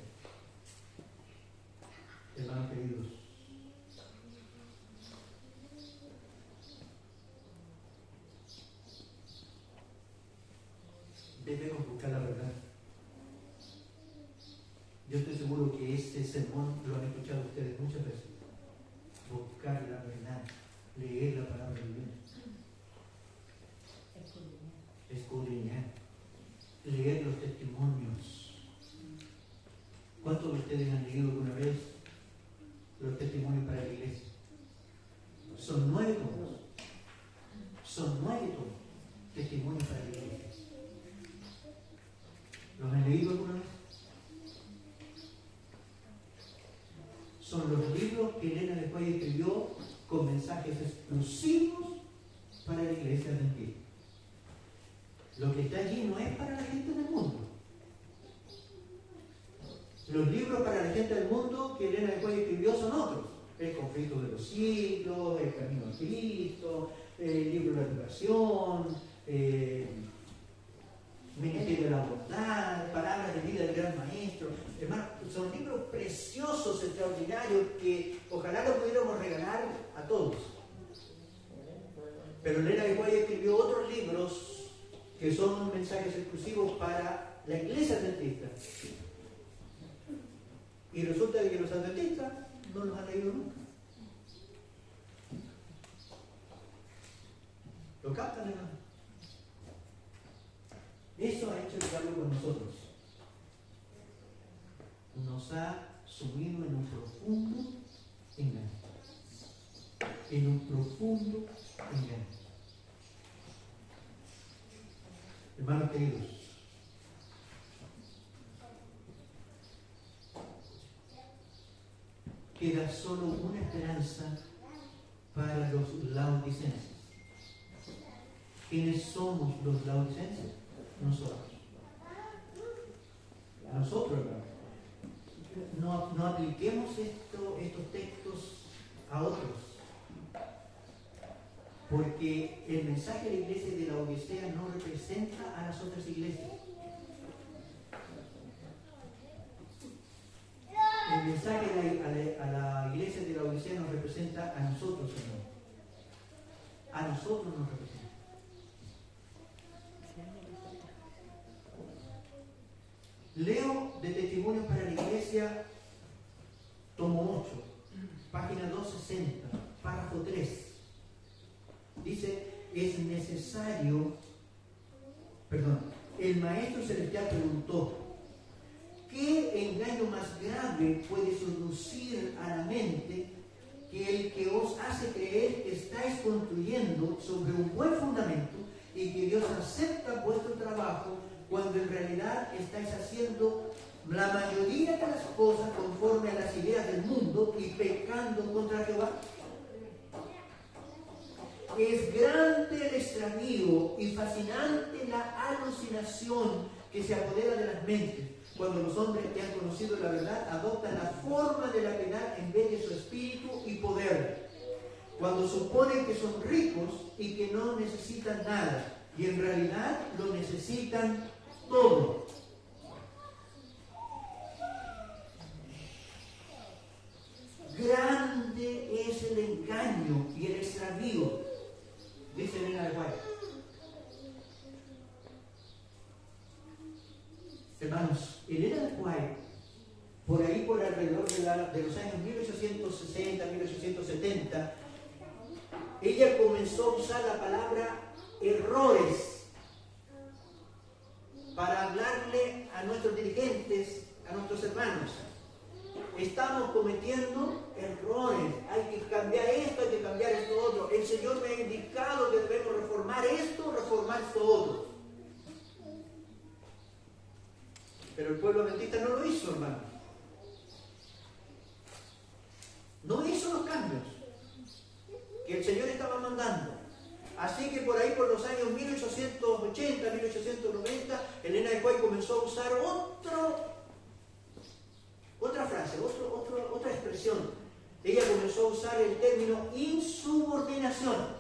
Hermanos queridos, debemos buscar la verdad. Yo estoy seguro que este sermón lo han escuchado ustedes muchas veces. Buscar la verdad, leer la palabra de Dios, escudriñar, leer los testimonios. ¿Cuántos de ustedes han leído alguna vez los testimonios para la iglesia? Son 9 tomos. Son 9 tomos. Testimonios para la iglesia. ¿Los han leído alguna vez? Son los libros que Elena con mensajes exclusivos para la iglesia adventista. Lo que está allí no es para la gente del mundo. Los libros para la gente del mundo que Elena de White escribió son otros. El conflicto de los siglos, el camino a Cristo, el libro de la educación, ministerio de la bondad, palabras de vida del gran maestro. Hermano, son libros preciosos, extraordinarios, que ojalá los pudiéramos regalar a todos. Pero Elena de White escribió otros libros que son mensajes exclusivos para la iglesia adventista. Y resulta que los adventistas no los han leído nunca. ¿Lo captan, hermano? Eso ha hecho el diablo con nosotros. Nos ha sumido en un profundo engaño. En un profundo engaño. Hermanos queridos, queda solo una esperanza para los laodicenses. ¿Quiénes somos los laodicenses? Nosotros. Nosotros, hermanos. No apliquemos estos textos a otros. Porque el mensaje de la iglesia de la Odisea no representa a las otras iglesias. El mensaje a la iglesia de la Odisea nos representa a nosotros, Señor. A nosotros nos representa. Leo de Testimonios para la Iglesia, tomo 8, página 260, párrafo 3. Dice, el Maestro Celestial preguntó, ¿qué engaño más grave puede seducir a la mente que el que os hace creer que estáis construyendo sobre un buen fundamento y que Dios acepta vuestro trabajo cuando en realidad estáis haciendo la mayoría de las cosas conforme a las ideas del mundo y pecando contra Jehová? Es grande el extravío y fascinante la alucinación que se apodera de las mentes cuando los hombres que han conocido la verdad adoptan la forma de la piedad en vez de su espíritu y poder, cuando suponen que son ricos y que no necesitan nada, y en realidad lo necesitan todo. Grande es el engaño y el extravío, dice Elena de White. Hermanos, Elena de White, por ahí por alrededor de los años 1860, 1870, ella comenzó a usar la palabra errores para hablarle a nuestros dirigentes, a nuestros hermanos. Estamos cometiendo errores, hay que cambiar esto, hay que cambiar esto otro. El Señor me ha indicado que debemos reformar esto otro. Pero el pueblo adventista no lo hizo, hermano. No hizo los cambios que el Señor estaba mandando. Así que por ahí, por los años 1880, 1890, Elena de White comenzó a usar otra frase, otra expresión. Ella comenzó a usar el término insubordinación.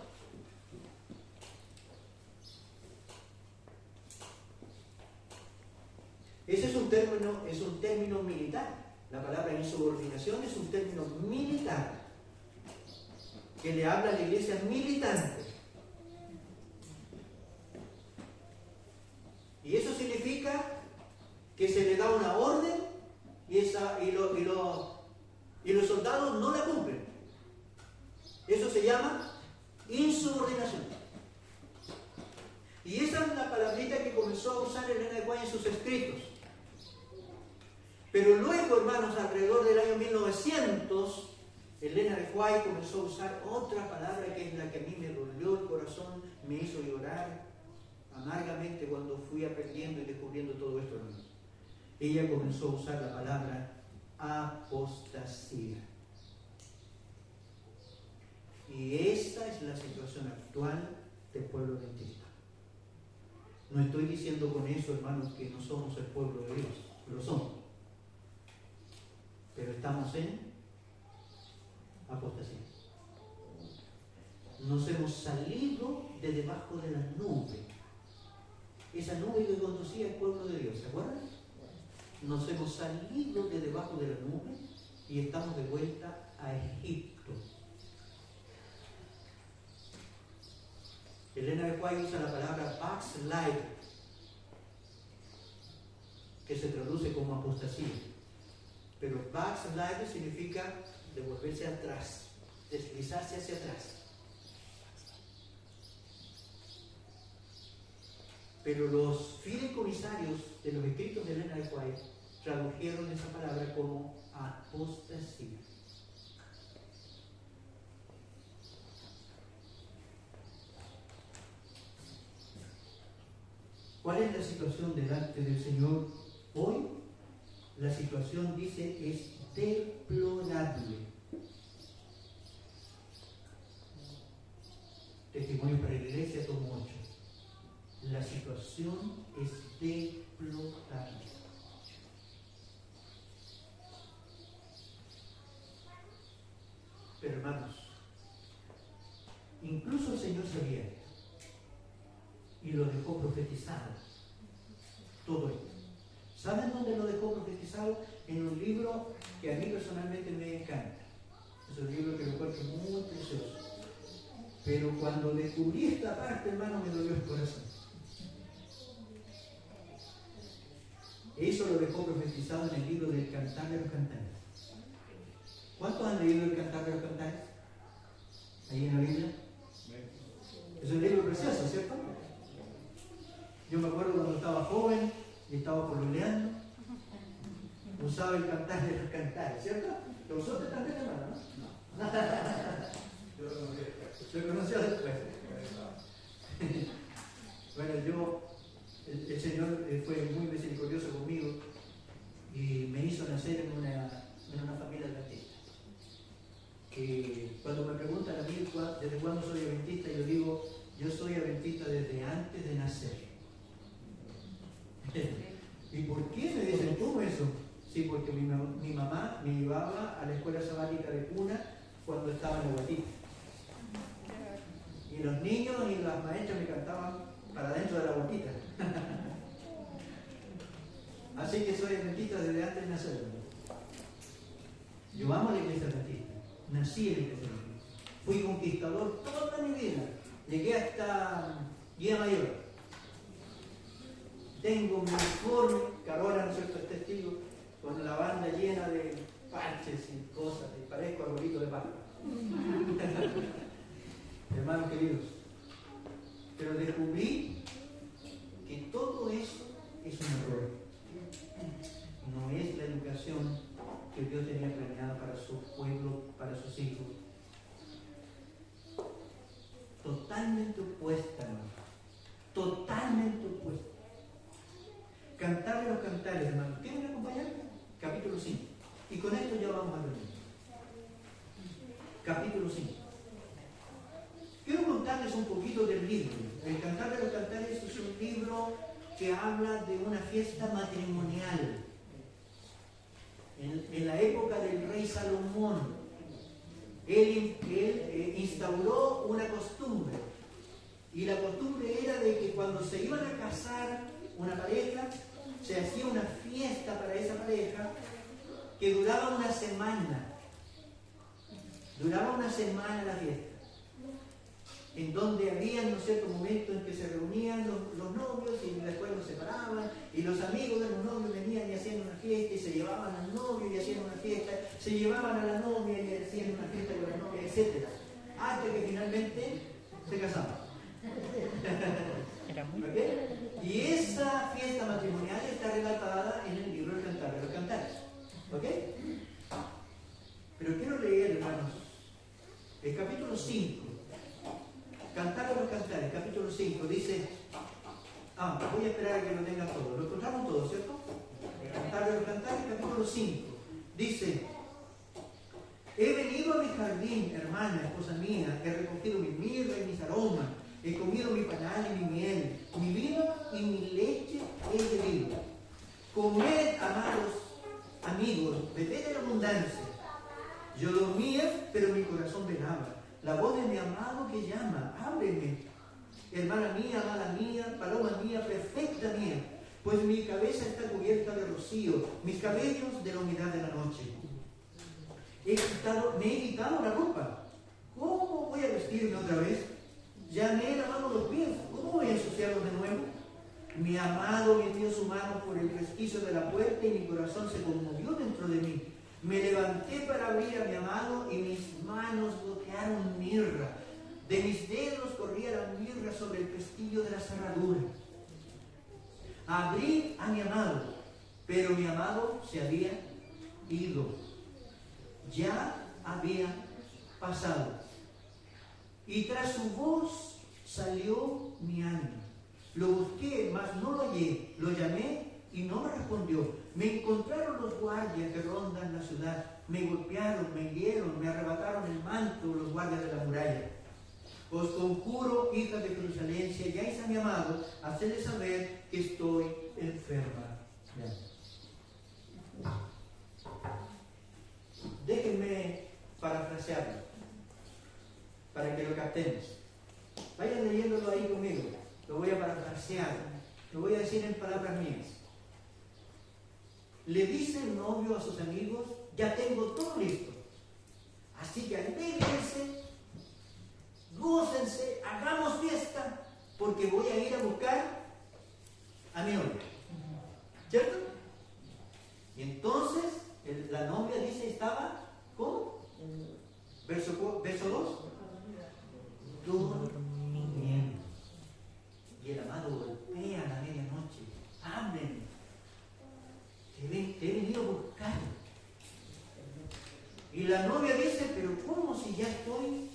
Ese es un término militar. La palabra insubordinación es un término militar que le habla a la iglesia militante. Y eso significa que se le da una orden y los soldados no la cumplen. Eso se llama insubordinación. Y esa es la palabrita que comenzó a usar Elena de White en sus escritos. Pero luego, hermanos, alrededor del año 1900, Elena de White comenzó a usar otra palabra que es la que a mí me dolió el corazón, me hizo llorar amargamente cuando fui aprendiendo y descubriendo todo esto, hermanos. Ella comenzó a usar la palabra apostasía. Y esta es la situación actual del pueblo adventista. No estoy diciendo con eso, hermanos, que no somos el pueblo de Dios, lo somos. Pero estamos en apostasía. Nos hemos salido de debajo de la nube. Esa nube que conducía al pueblo de Dios, ¿se acuerdan? Nos hemos salido de debajo de la nube y estamos de vuelta a Egipto. Elena de White usa la palabra backslide, que se traduce como apostasía. Pero backslide significa devolverse atrás, deslizarse hacia atrás. Pero los fideicomisarios de los escritos de Elena de White tradujeron esa palabra como apostasía. ¿Cuál es la situación delante del Señor hoy? La situación, dice, es deplorable. Testimonio para la Iglesia, tomo 8. La situación es deplorable. Pero hermanos, incluso el Señor sabía esto y lo dejó profetizado. Todo esto. ¿Saben dónde lo dejó profetizado? En un libro que a mí personalmente me encanta. Es un libro que lo encuentro muy precioso. Pero cuando descubrí esta parte, hermano, me dolió el corazón. Eso lo dejó profetizado en el libro del Cantar de los Cantares. ¿Cuántos han leído el Cantar de los Cantares? Ahí en la Biblia. Es un libro precioso, ¿cierto? Yo me acuerdo cuando estaba joven y estaba pololeando, usaba el Cantar de los Cantares, ¿cierto? ¿Lo usó usted también, hermano? No. Lo conoció después. Bueno, el Señor fue muy misericordioso conmigo y me hizo nacer en una familia adventista. Cuando me preguntan a mí desde cuándo soy adventista, yo digo, yo soy adventista desde antes de nacer. ¿Y por qué me dicen cómo eso? Sí, porque mi mamá me llevaba a la escuela sabática de cuna cuando estaba en la guatita. Y los niños y las maestras me cantaban para dentro de la guatita. Así que soy adventista desde antes de nacer. Yo amo la iglesia adventista. Nací en la iglesia adventista. Fui conquistador toda mi vida. Llegué hasta Guía Mayor. Tengo mi uniforme, Carola, ¿no es cierto?, es testigo, con la banda llena de parches y cosas, y parezco arbolito de Pascua. Hermanos queridos, pero descubrí que todo eso es un error. No es la educación que Dios tenía planeada para su pueblo, para sus hijos. Totalmente opuesta, hermano. Totalmente opuesta. Cantar de los Cantares, hermanos. ¿Quieren acompañarme? Capítulo 5. Y con esto ya vamos a terminar. Capítulo 5. Quiero contarles un poquito del libro. El Cantar de los Cantares es un libro que habla de una fiesta matrimonial. En la época del rey Salomón, él instauró una costumbre. Y la costumbre era de que cuando se iban a casar una pareja, se hacía una fiesta para esa pareja que duraba una semana. Duraba una semana la fiesta. En donde había, ¿no es cierto?, momentos en que se reunían los novios y después los separaban, y los amigos de los novios venían y hacían una fiesta y se llevaban al novio y hacían una fiesta, se llevaban a la novia y hacían una fiesta con la novia, etc. Hasta que finalmente se casaban. ¿Okay? Y esa fiesta matrimonial está relatada en el libro del Cantar de los Cantares. ¿Ok? Pero quiero leer, hermanos, el capítulo 5. Cantar de los Cantares, capítulo 5, dice... voy a esperar a que lo tengan todos. Lo encontramos todos, ¿cierto? El Cantar de los Cantares, capítulo 5. Dice: he venido a mi jardín, hermana, esposa mía, he recogido mi mirra y mis aromas, he comido mi panal y mi miel, mi vino y mi leche he bebido. Comed, amados amigos, bebed en abundancia. Yo dormía, pero mi corazón velaba. La voz de mi amado que llama, ábreme. Hermana mía, amada mía, paloma mía, perfecta mía, pues mi cabeza está cubierta de rocío, mis cabellos de la humedad de la noche. Me he quitado la ropa. ¿Cómo voy a vestirme otra vez? Ya me he lavado los pies. ¿Cómo voy a ensuciarlos de nuevo? Mi amado metió su mano por el resquicio de la puerta y mi corazón se conmovió dentro de mí. Me levanté para abrir a mi amado y mis manos gotearon mirra. De mis dedos corría la mirra sobre el pestillo de la cerradura. Abrí a mi amado, pero mi amado se había ido. Ya había pasado. Y tras su voz salió mi ánima. Lo busqué, mas no lo hallé. Lo llamé y no me respondió. Me encontraron los guardias que rondan la ciudad. Me golpearon, me hirieron, me arrebataron el manto los guardias de la muralla. Os conjuro, hijas de Jerusalén, si halláis a mi amado, hacedle saber que estoy enferma. Déjenme parafrasearlo para que lo captemos. Vayan leyéndolo ahí conmigo. Lo voy a parafrasear. Lo voy a decir en palabras mías. Le dice el novio a sus amigos: ya tengo todo listo. Así que alégrense, gócense, hagamos fiesta, porque voy a ir a buscar a mi novia. ¿Cierto? Y entonces la novia dice, estaba, ¿cómo? Verso 2. Durmiendo. Y el amado golpea a la medianoche. Ábreme. Te he venido a buscar. Y la novia dice, pero ¿cómo si ya estoy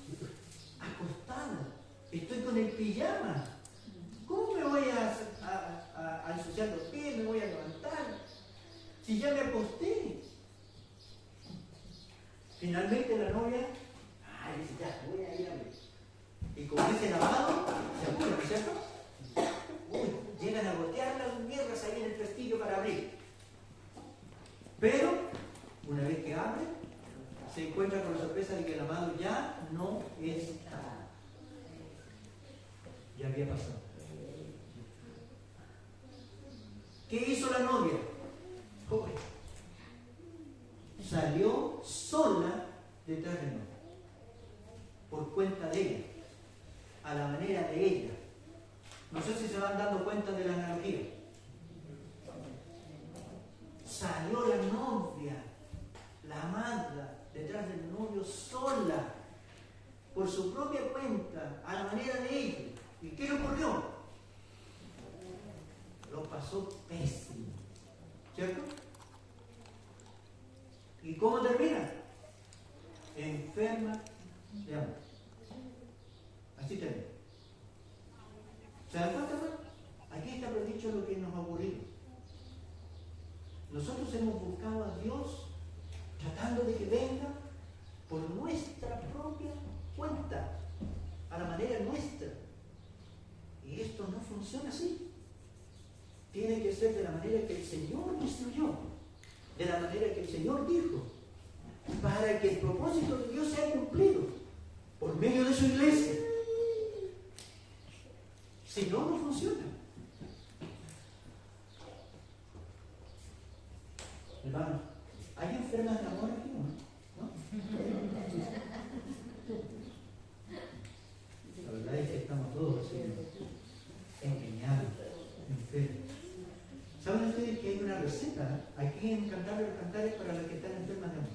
acostada? Estoy con el pijama. ¿Cómo me voy a ensuciar los pies? ¿Me voy a levantar? Si ya me acosté. Finalmente la novia, dice, ya, voy a ir a ver. Y como dice el amado, se apura, ¿no es cierto? Llegan a gotear las mierdas ahí en el pestillo para abrir. Pero, una vez que abre, se encuentra con la sorpresa de que el amado ya no está. Ya había pasado. ¿Qué hizo la novia? Salió sola detrás del novio, por cuenta de ella, a la manera de ella. No sé si se van dando cuenta de la analogía. Salió la novia, la amada, detrás del novio sola, por su propia cuenta, a la manera de ella. ¿Y qué le ocurrió? Lo pasó pésimo, ¿cierto? ¿Y cómo termina? Enferma de amor. Así termina. ¿Se dan cuenta? Aquí está predicho lo que nos ha ocurrido. Nosotros hemos buscado a Dios tratando de que venga por nuestra propia cuenta, a la manera nuestra. Y esto no funciona así. Tiene que ser de la manera que el Señor instruyó, de la manera que el Señor dijo, para que el propósito de Dios sea cumplido por medio de su iglesia. Si no, no funciona. Hermanos, ¿hay enfermas de amor aquí o no? La verdad es que estamos todos así, empeñados, enfermos. ¿Saben ustedes que hay una receta aquí en Cantar de los Cantares para las que están enfermas de amor?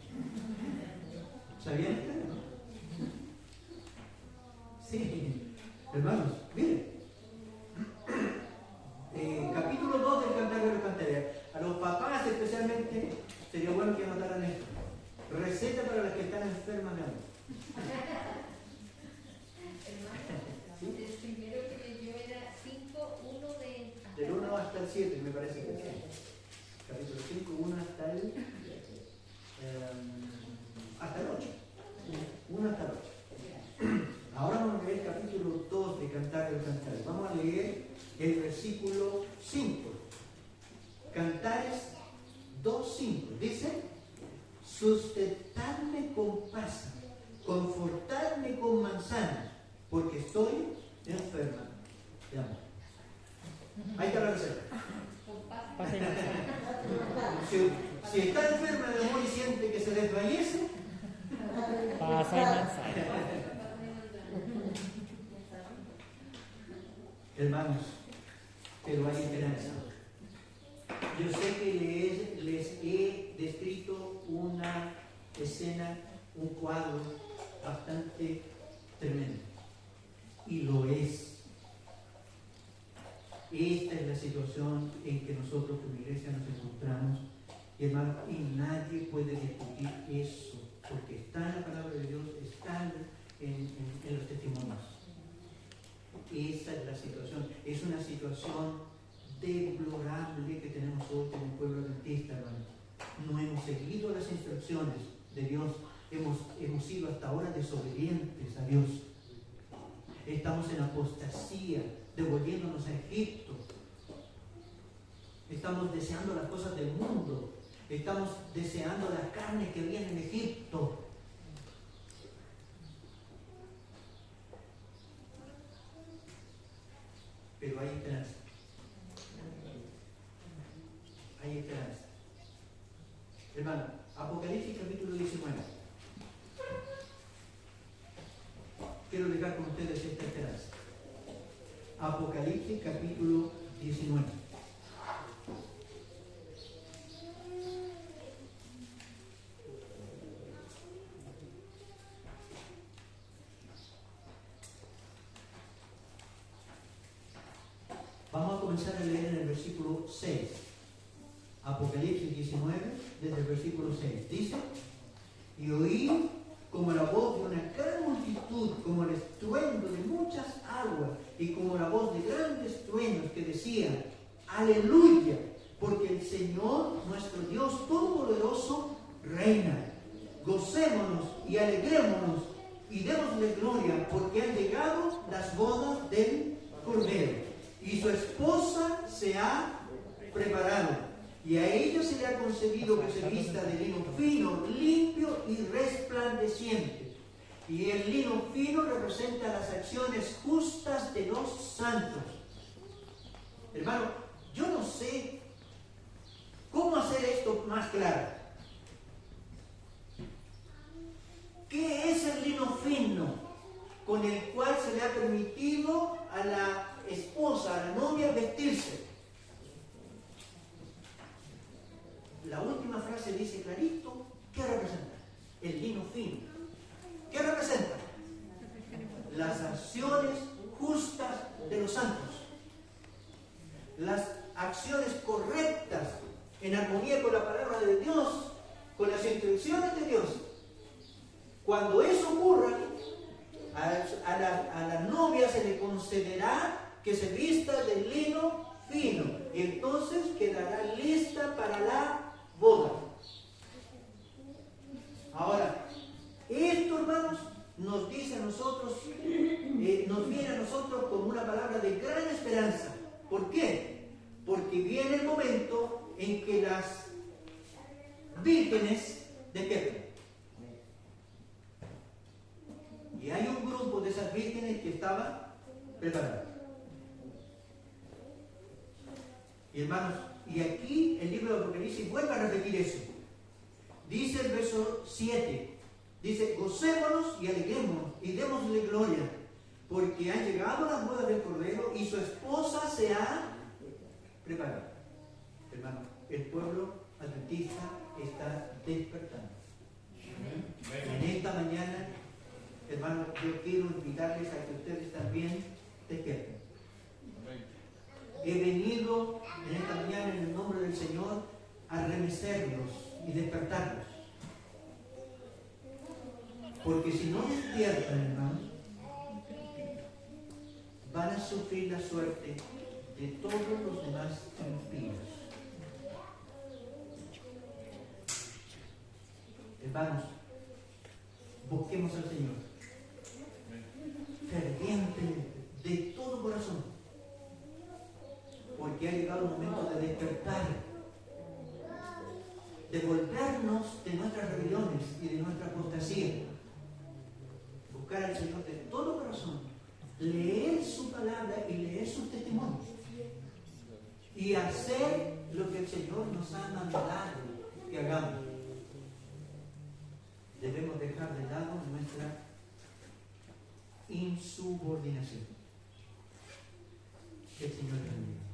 ¿Sabían ustedes? Sí, hermanos, miren. Capítulo 2 del Cantar de los Cantares. A los papás especialmente sería bueno que anotaran esto. Receta para las que están enfermas de amor. El primero que leyó era 5, 1 de... Del 1 hasta el 7, me parece que es. Capítulo 5, 1 hasta el 8. el versículo 5. Cantares 2:5. Dice: sustentarme con pasas, confortarme con manzanas, porque estoy enferma de amor. Ahí está la receta. Si está enferma de amor y siente que se desfallece, pasa y manzana. hermanos, pero hay esperanza. Yo sé que les he descrito una escena, un cuadro bastante tremendo. Y lo es. Esta es la situación en que nosotros como iglesia nos encontramos, hermanos, y nadie puede discutir eso, porque está en la palabra de Dios, está en los testimonios. Esa es la situación. Es una situación deplorable que tenemos hoy en el pueblo adventista, hermanos. No hemos seguido las instrucciones de Dios, hemos sido hasta ahora desobedientes a Dios. Estamos en apostasía, devolviéndonos a Egipto. Estamos deseando las cosas del mundo. Estamos deseando las carnes que había en Egipto. Pero hay esperanza. Hay esperanza. Hermano, Apocalipsis capítulo 19. Quiero dejar con ustedes esta esperanza. Apocalipsis capítulo 19. Vamos a comenzar a leer en el versículo 6. Apocalipsis 19, desde el versículo 6. Dice: y oí como la voz de una gran multitud, como el estruendo de muchas aguas, y como la voz de grandes truenos que decían: aleluya, porque el Señor nuestro Dios Todopoderoso reina. Gocémonos y alegrémonos y démosle gloria, porque han llegado las bodas del Cordero, y su esposa se ha preparado. Y a ella se le ha concedido que se vista de lino fino, limpio y resplandeciente. Y el lino fino representa las acciones justas de los santos. Hermano, yo no sé cómo hacer esto más claro. ¿Qué es el lino fino con el cual se le ha permitido a la esposa, a la novia, vestirse? La última frase dice clarito, ¿qué representa? El lino fino. ¿Qué representa? Las acciones justas de los santos. Las acciones correctas, en armonía con la palabra de Dios, con las instrucciones de Dios. Cuando eso ocurra, a la novia se le concederá que se vista de lino fino. Y entonces quedará lista para la boda. Ahora, esto, hermanos, nos dice a nosotros, nos viene a nosotros como una palabra de gran esperanza. ¿Por qué? Porque viene el momento en que las vírgenes despiertan. Y hay un grupo de esas vírgenes que estaban preparadas. Y hermanos, y aquí el libro de Apocalipsis vuelve a repetir eso. Dice el verso 7, dice: gocémonos y alegrémonos y démosle gloria, porque han llegado las bodas del Cordero y su esposa se ha preparado. Hermano, el pueblo adventista está despertando. En esta mañana, hermano, yo quiero invitarles a que ustedes también despierten. He venido en esta mañana en el nombre del Señor a remecerlos y despertarlos. Porque si no despiertan, hermanos, van a sufrir la suerte de todos los demás impíos. Hermanos, busquemos al Señor fervientemente, de todo corazón. despertar, de volvernos de nuestras rebeliones y de nuestra apostasía, buscar al Señor de todo corazón, leer su palabra y leer sus testimonios y hacer lo que el Señor nos ha mandado que hagamos. Debemos dejar de lado nuestra insubordinación. Que el Señor te bendiga.